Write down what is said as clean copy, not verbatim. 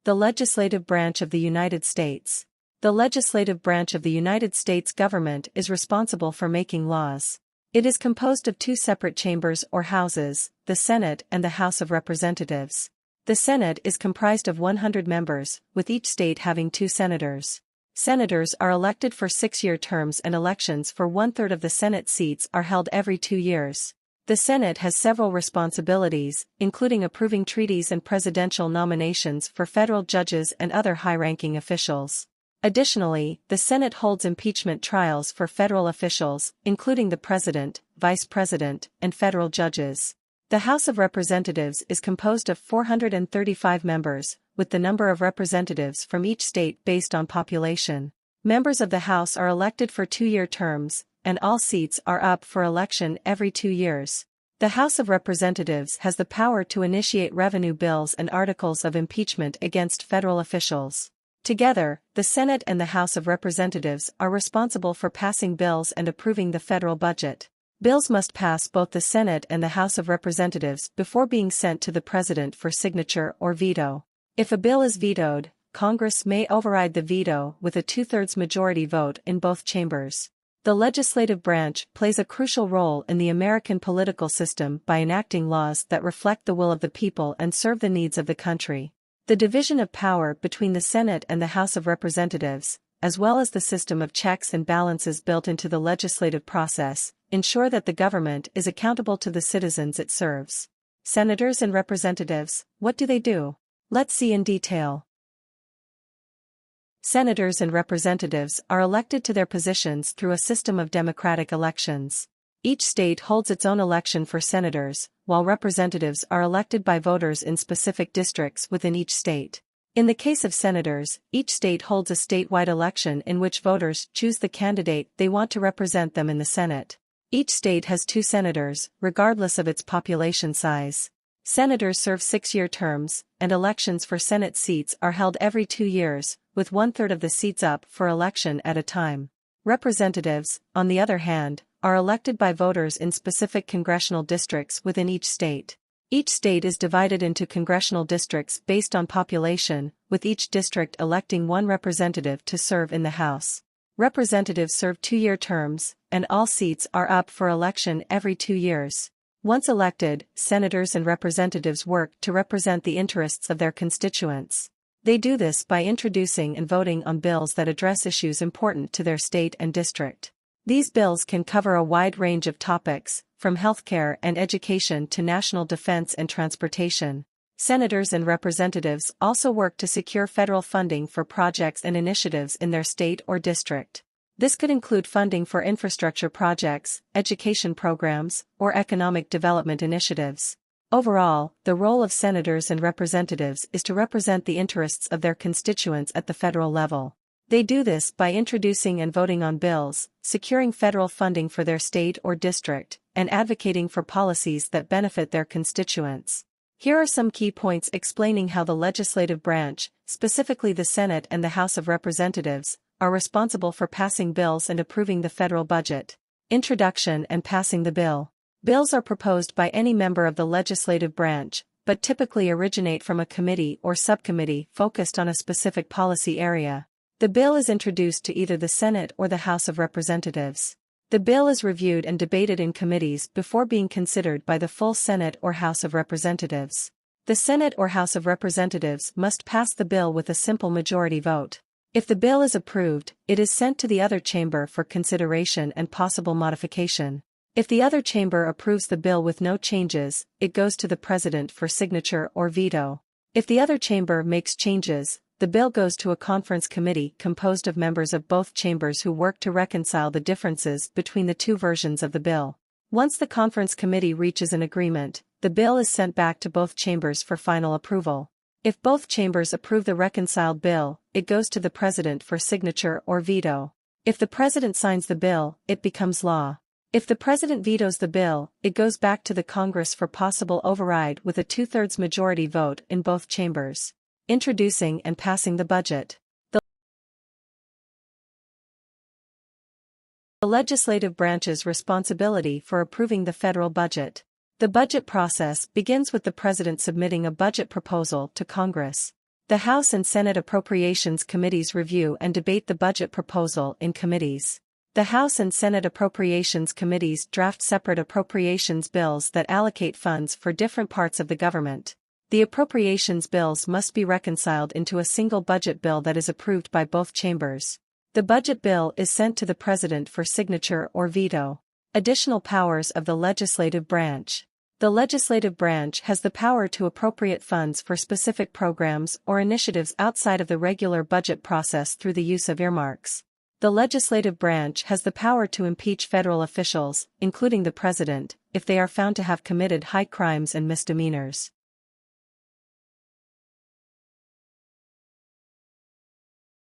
The legislative branch of the United States. The legislative branch of the United States government is responsible for making laws. It is composed of two separate chambers or houses, the Senate and the House of Representatives. The Senate is comprised of 100 members, with each state having 2 senators. Senators are elected for 6-year terms and elections for 1/3 of the Senate seats are held every 2 years. The Senate has several responsibilities, including approving treaties and presidential nominations for federal judges and other high-ranking officials. Additionally, the Senate holds impeachment trials for federal officials, including the president, vice president, and federal judges. The House of Representatives is composed of 435 members, with the number of representatives from each state based on population. Members of the House are elected for 2-year terms, and all seats are up for election every 2 years. The House of Representatives has the power to initiate revenue bills and articles of impeachment against federal officials. Together, the Senate and the House of Representatives are responsible for passing bills and approving the federal budget. Bills must pass both the Senate and the House of Representatives before being sent to the President for signature or veto. If a bill is vetoed, Congress may override the veto with a 2/3 majority vote in both chambers. The legislative branch plays a crucial role in the American political system by enacting laws that reflect the will of the people and serve the needs of the country. The division of power between the Senate and the House of Representatives, as well as the system of checks and balances built into the legislative process, ensure that the government is accountable to the citizens it serves. Senators and representatives, what do they do? Let's see in detail. Senators and representatives are elected to their positions through a system of democratic elections. Each state holds its own election for senators, while representatives are elected by voters in specific districts within each state. In the case of senators, each state holds a statewide election in which voters choose the candidate they want to represent them in the Senate. Each state has 2 senators, regardless of its population size. Senators serve 6-year terms, and elections for Senate seats are held every 2 years, with 1/3 of the seats up for election at a time. Representatives, on the other hand, are elected by voters in specific congressional districts within each state. Each state is divided into congressional districts based on population, with each district electing 1 representative to serve in the House. Representatives serve 2-year terms, and all seats are up for election every 2 years. Once elected, senators and representatives work to represent the interests of their constituents. They do this by introducing and voting on bills that address issues important to their state and district. These bills can cover a wide range of topics, from healthcare and education to national defense and transportation. Senators and representatives also work to secure federal funding for projects and initiatives in their state or district. This could include funding for infrastructure projects, education programs, or economic development initiatives. Overall, the role of senators and representatives is to represent the interests of their constituents at the federal level. They do this by introducing and voting on bills, securing federal funding for their state or district, and advocating for policies that benefit their constituents. Here are some key points explaining how the legislative branch, specifically the Senate and the House of Representatives, are responsible for passing bills and approving the federal budget. Introduction and passing the bill. Bills are proposed by any member of the legislative branch, but typically originate from a committee or subcommittee focused on a specific policy area. The bill is introduced to either the Senate or the House of Representatives. The bill is reviewed and debated in committees before being considered by the full Senate or House of Representatives. The Senate or House of Representatives must pass the bill with a simple majority vote. If the bill is approved, it is sent to the other chamber for consideration and possible modification. If the other chamber approves the bill with no changes, it goes to the President for signature or veto. If the other chamber makes changes, the bill goes to a conference committee composed of members of both chambers who work to reconcile the differences between the 2 versions of the bill. Once the conference committee reaches an agreement, the bill is sent back to both chambers for final approval. If both chambers approve the reconciled bill, it goes to the President for signature or veto. If the President signs the bill, it becomes law. If the President vetoes the bill, it goes back to the Congress for possible override with a 2/3 majority vote in both chambers. Introducing and passing the budget. The legislative branch's responsibility for approving the federal budget. The budget process begins with the President submitting a budget proposal to Congress. The House and Senate Appropriations Committees review and debate the budget proposal in committees. The House and Senate Appropriations Committees draft separate appropriations bills that allocate funds for different parts of the government. The appropriations bills must be reconciled into a single budget bill that is approved by both chambers. The budget bill is sent to the President for signature or veto. Additional powers of the legislative branch. The legislative branch has the power to appropriate funds for specific programs or initiatives outside of the regular budget process through the use of earmarks. The legislative branch has the power to impeach federal officials, including the President, if they are found to have committed high crimes and misdemeanors.